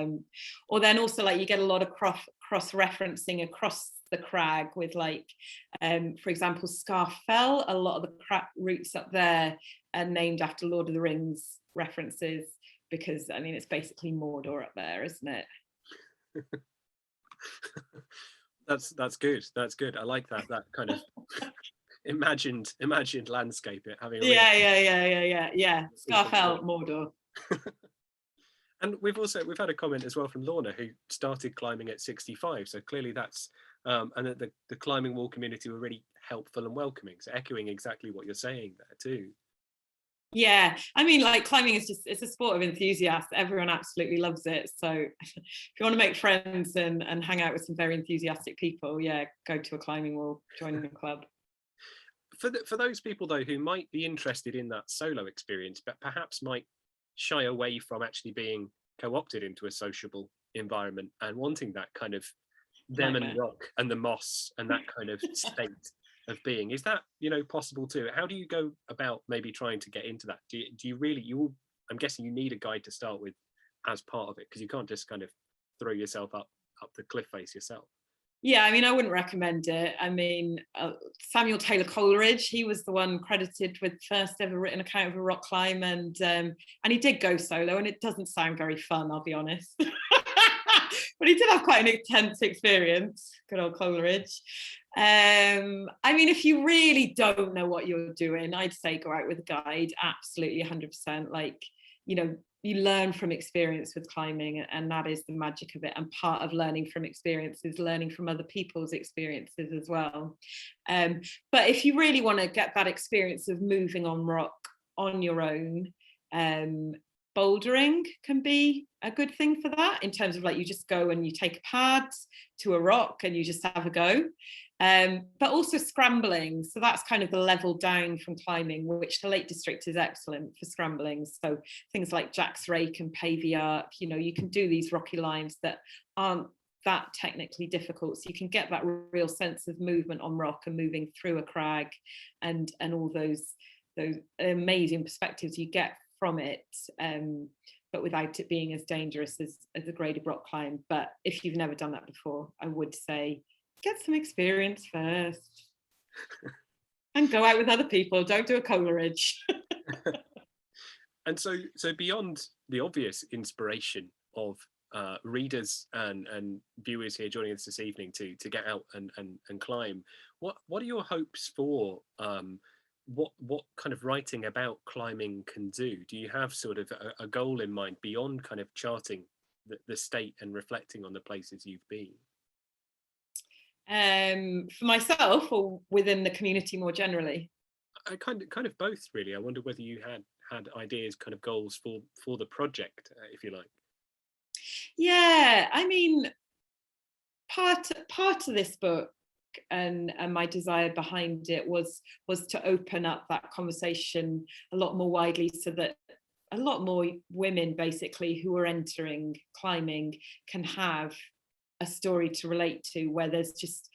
then also like you get a lot of cross-referencing across the crag with like, for example, Scarfell. A lot of the routes up there are named after Lord of the Rings references, because I mean it's basically Mordor up there, isn't it? That's good. That's good. I like that kind of imagined landscape. It having a real Yeah. Scarfell, Mordor. And we've had a comment as well from Lorna, who started climbing at 65. So clearly that's and that the climbing wall community were really helpful and welcoming. So echoing exactly what you're saying there too. Yeah, I mean, like, climbing is it's a sport of enthusiasts. Everyone absolutely loves it. So if you want to make friends and hang out with some very enthusiastic people, yeah, go to a climbing wall, join a club. For those people though who might be interested in that solo experience, but perhaps might shy away from actually being co-opted into a sociable environment and wanting that kind of them and rock and the moss and that kind of state of being, is that possible too? How do you go about maybe trying to get into that? Do you really, I'm guessing you need a guide to start with as part of it, because you can't just kind of throw yourself up the cliff face yourself. Yeah, I mean, I wouldn't recommend it. I mean, Samuel Taylor Coleridge, he was the one credited with first ever written account of a rock climb, and he did go solo, and it doesn't sound very fun, I'll be honest. But he did have quite an intense experience, good old Coleridge. I mean, if you really don't know what you're doing, I'd say go out with a guide, absolutely 100%. Like, you learn from experience with climbing, and that is the magic of it. And part of learning from experience is learning from other people's experiences as well. But if you really want to get that experience of moving on rock on your own, bouldering can be a good thing for that, in terms of, like, you just go and you take a pad to a rock and you just have a go. But also scrambling, so that's kind of the level down from climbing, which the Lake District is excellent for scrambling. So things like Jack's Rake and Pavey Up, you can do these rocky lines that aren't that technically difficult, so you can get that real sense of movement on rock and moving through a crag, and all those amazing perspectives you get from it, but without it being as dangerous as a graded rock climb. But if you've never done that before, I would say get some experience first and go out with other people. Don't do a Coleridge. And so beyond the obvious inspiration of readers and viewers here joining us this evening to get out and climb, what are your hopes for what kind of writing about climbing can do? Do you have sort of a goal in mind beyond kind of charting the state and reflecting on the places you've been? For myself, or within the community more generally? Kind of both, really. I wonder whether you had ideas, kind of goals for the project, if you like. Yeah, I mean, part of this book and my desire behind it was to open up that conversation a lot more widely, so that a lot more women basically who are entering climbing can have a story to relate to, where there's just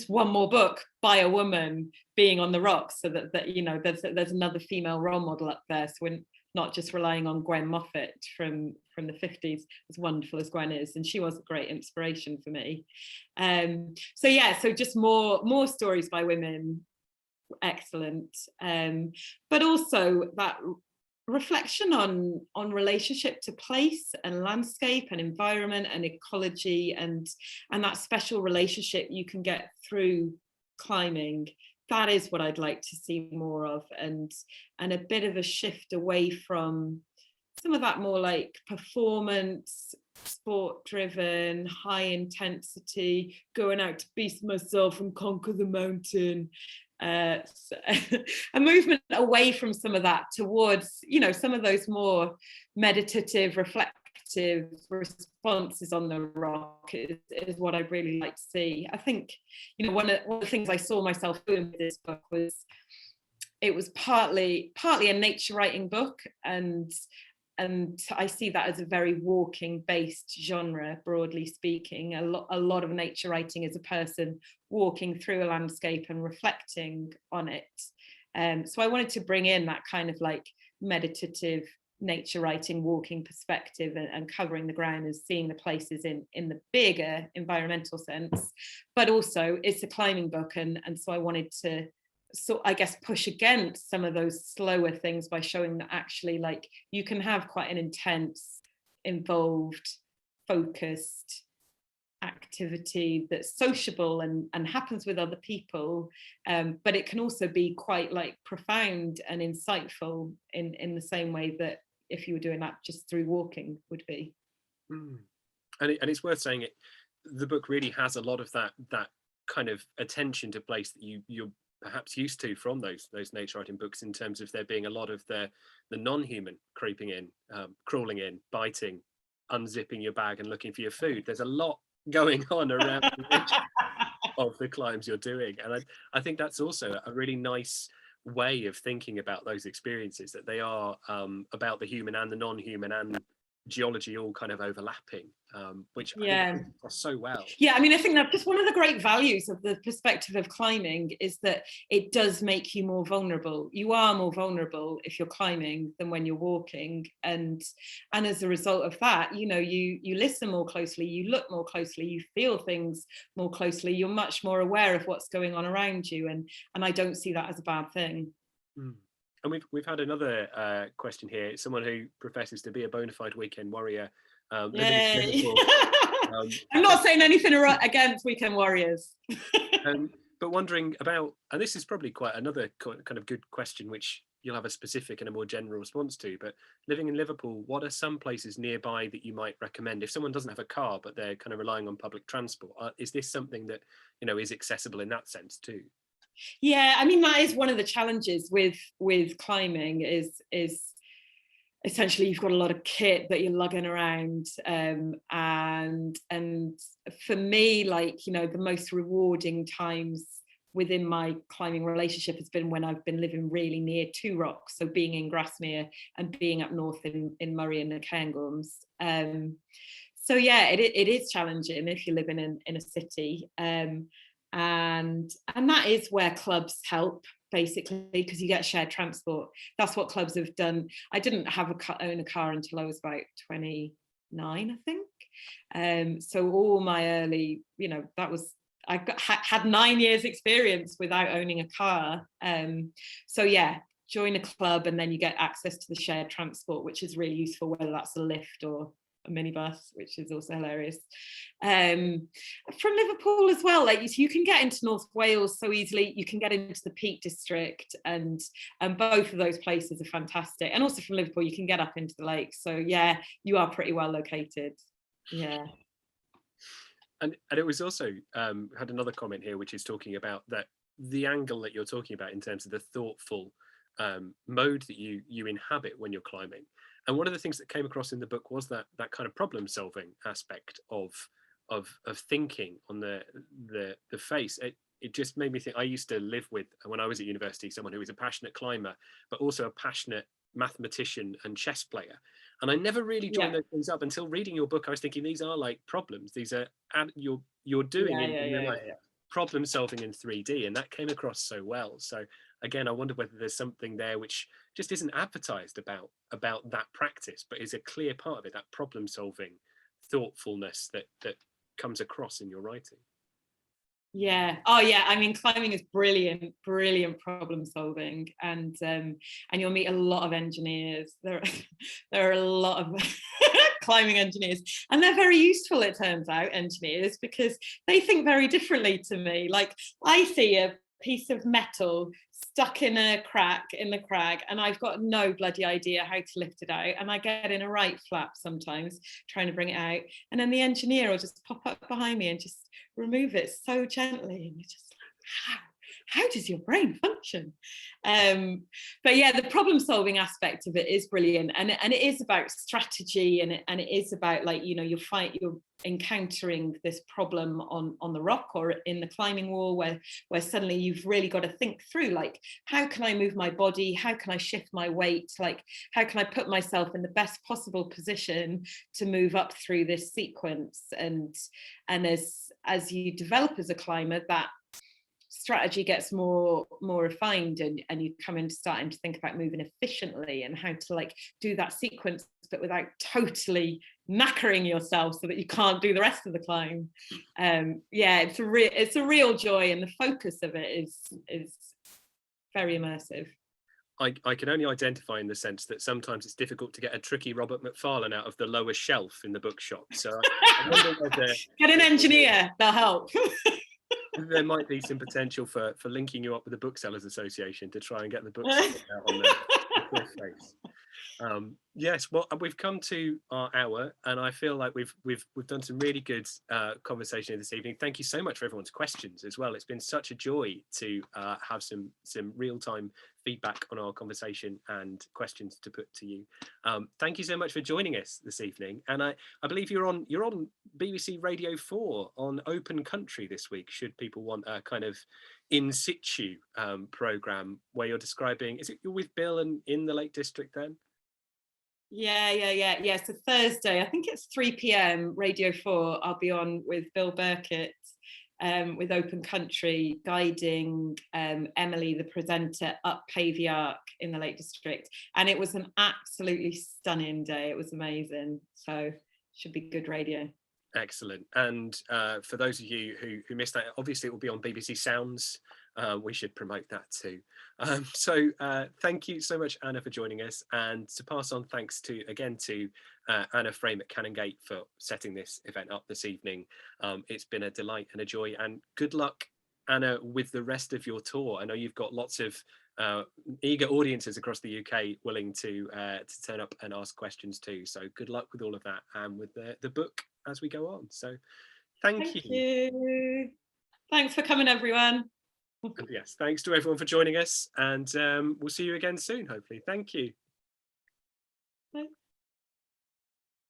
one more book by a woman being on the rocks, so that there's another female role model up there, so we're not just relying on Gwen Moffat from the 50s, as wonderful as Gwen is, and she was a great inspiration for me. So just more stories by women, excellent. But also that reflection on relationship to place and landscape and environment and ecology, and that special relationship you can get through climbing. That is what I'd like to see more of, and a bit of a shift away from some of that more like performance, sport driven, high intensity, going out to beast myself and conquer the mountain. A movement away from some of that towards, some of those more meditative, reflective responses on the rock is what I'd really like to see. I think, one of the things I saw myself doing with this book was, it was partly a nature writing book, and I see that as a very walking based genre, broadly speaking. A lot of nature writing is a person walking through a landscape and reflecting on it. So I wanted to bring in that kind of like meditative nature writing, walking perspective, and covering the ground and seeing the places in the bigger environmental sense. But also it's a climbing book, and so I wanted to, so I guess, push against some of those slower things by showing that actually, like, you can have quite an intense, involved, focused activity that's sociable and happens with other people, but it can also be quite like profound and insightful in the same way that if you were doing that just through walking would be. And it's worth saying, the book really has a lot of that kind of attention to place that you're perhaps used to from those nature writing books, in terms of there being a lot of the non-human creeping in, crawling in, biting, unzipping your bag and looking for your food. There's a lot going on around the edge of the climbs you're doing, and I think that's also a really nice way of thinking about those experiences, that they are about the human and the non-human and geology all kind of overlapping, which I think comes across so well. Yeah, I mean, I think that just one of the great values of the perspective of climbing is that it does make you more vulnerable. You are more vulnerable if you're climbing than when you're walking, and as a result of that, you know, you listen more closely, you look more closely, you feel things more closely, you're much more aware of what's going on around you, and I don't see that as a bad thing. And we've had another question here. Someone who professes to be a bona fide weekend warrior, living in Liverpool. I'm not saying anything against weekend warriors. But wondering about, and this is probably quite another kind of good question, which you'll have a specific and a more general response to. But living in Liverpool, what are some places nearby that you might recommend if someone doesn't have a car but they're kind of relying on public transport? Is this something that, you know, is accessible in that sense too? Yeah, I mean, that is one of the challenges with climbing is essentially you've got a lot of kit that you're lugging around, and for me, like, you know, the most rewarding times within my climbing relationship has been when I've been living really near two rocks, so being in Grasmere and being up north in Moray and the Cairngorms. So yeah, it is challenging if you're living in a city. And that is where clubs help, basically, because you get shared transport. That's what clubs have done. I didn't own a car until I was about 29, I think. So all my early, you know, I had 9 years experience without owning a car. So yeah, join a club and then you get access to the shared transport, which is really useful, whether that's a lift or a minibus, which is also hilarious. From Liverpool as well, like you can get into North Wales so easily. You can get into the Peak District, and both of those places are fantastic. And also from Liverpool, you can get up into the lakes. So yeah, you are pretty well located. Yeah. And it was also had another comment here, which is talking about that the angle that you're talking about in terms of the thoughtful mode that you inhabit when you're climbing. And one of the things that came across in the book was that kind of problem solving aspect of thinking on the face. It just made me think. I used to live with, when I was at university, someone who was a passionate climber, but also a passionate mathematician and chess player. And I never really joined those things up until reading your book. I was thinking, these are like problems. These are you're doing in real life. Problem solving in 3D, and that came across so well. So again, I wonder whether there's something there which just isn't advertised about that practice, but is a clear part of it, that problem solving thoughtfulness that comes across in your writing. Yeah. Oh yeah. I mean, climbing is brilliant problem solving, and you'll meet a lot of engineers. There are a lot of climbing engineers, and they're very useful, it turns out, engineers, because they think very differently to me. Like, I see a piece of metal stuck in a crack in the crag, and I've got no bloody idea how to lift it out, and I get in a right flap sometimes trying to bring it out, and then the engineer will just pop up behind me and just remove it so gently, and you're just like, how does your brain function? But yeah, the problem solving aspect of it is brilliant, and it is about strategy, and it is about, like, you know, you're encountering this problem on the rock or in the climbing wall, where suddenly you've really got to think through, like, how can I move my body, how can I shift my weight, like how can I put myself in the best possible position to move up through this sequence, and as you develop as a climber, that strategy gets more refined, and you come into starting to think about moving efficiently and how to, like, do that sequence but without totally knackering yourself so that you can't do the rest of the climb. Yeah, it's a real joy, and the focus of it is very immersive. I can only identify in the sense that sometimes it's difficult to get a tricky Robert Macfarlane out of the lower shelf in the bookshop. So I wonder whether get an engineer, they'll help. there might be some potential for linking you up with the Booksellers Association to try and get the books out on the cliff face. Yes, well, we've come to our hour, and I feel like we've done some really good conversation this evening. Thank you so much for everyone's questions as well. It's been such a joy to have some real-time feedback on our conversation and questions to put to you. Thank you so much for joining us this evening, and I believe you're on BBC Radio 4 on Open Country this week. Should people want a kind of in situ program where you're describing, is it you're with Bill and in the Lake District then? Yeah. So Thursday, I think it's 3 p.m. Radio 4. I'll be on with Bill Burkett with Open Country, guiding Emily, the presenter, up Pavey Ark in the Lake District. And it was an absolutely stunning day. It was amazing. So should be good radio. Excellent. And for those of you who missed that, obviously it will be on BBC Sounds. We should promote that too. So thank you so much, Anna, for joining us, and to pass on thanks to Anna Fleming at Canongate for setting this event up this evening. It's been a delight and a joy, and good luck, Anna, with the rest of your tour. I know you've got lots of eager audiences across the UK willing to turn up and ask questions too. So good luck with all of that and with the book as we go on. So thank you. Thanks for coming, everyone. And yes, thanks to everyone for joining us, and we'll see you again soon, hopefully. Thank you. Bye.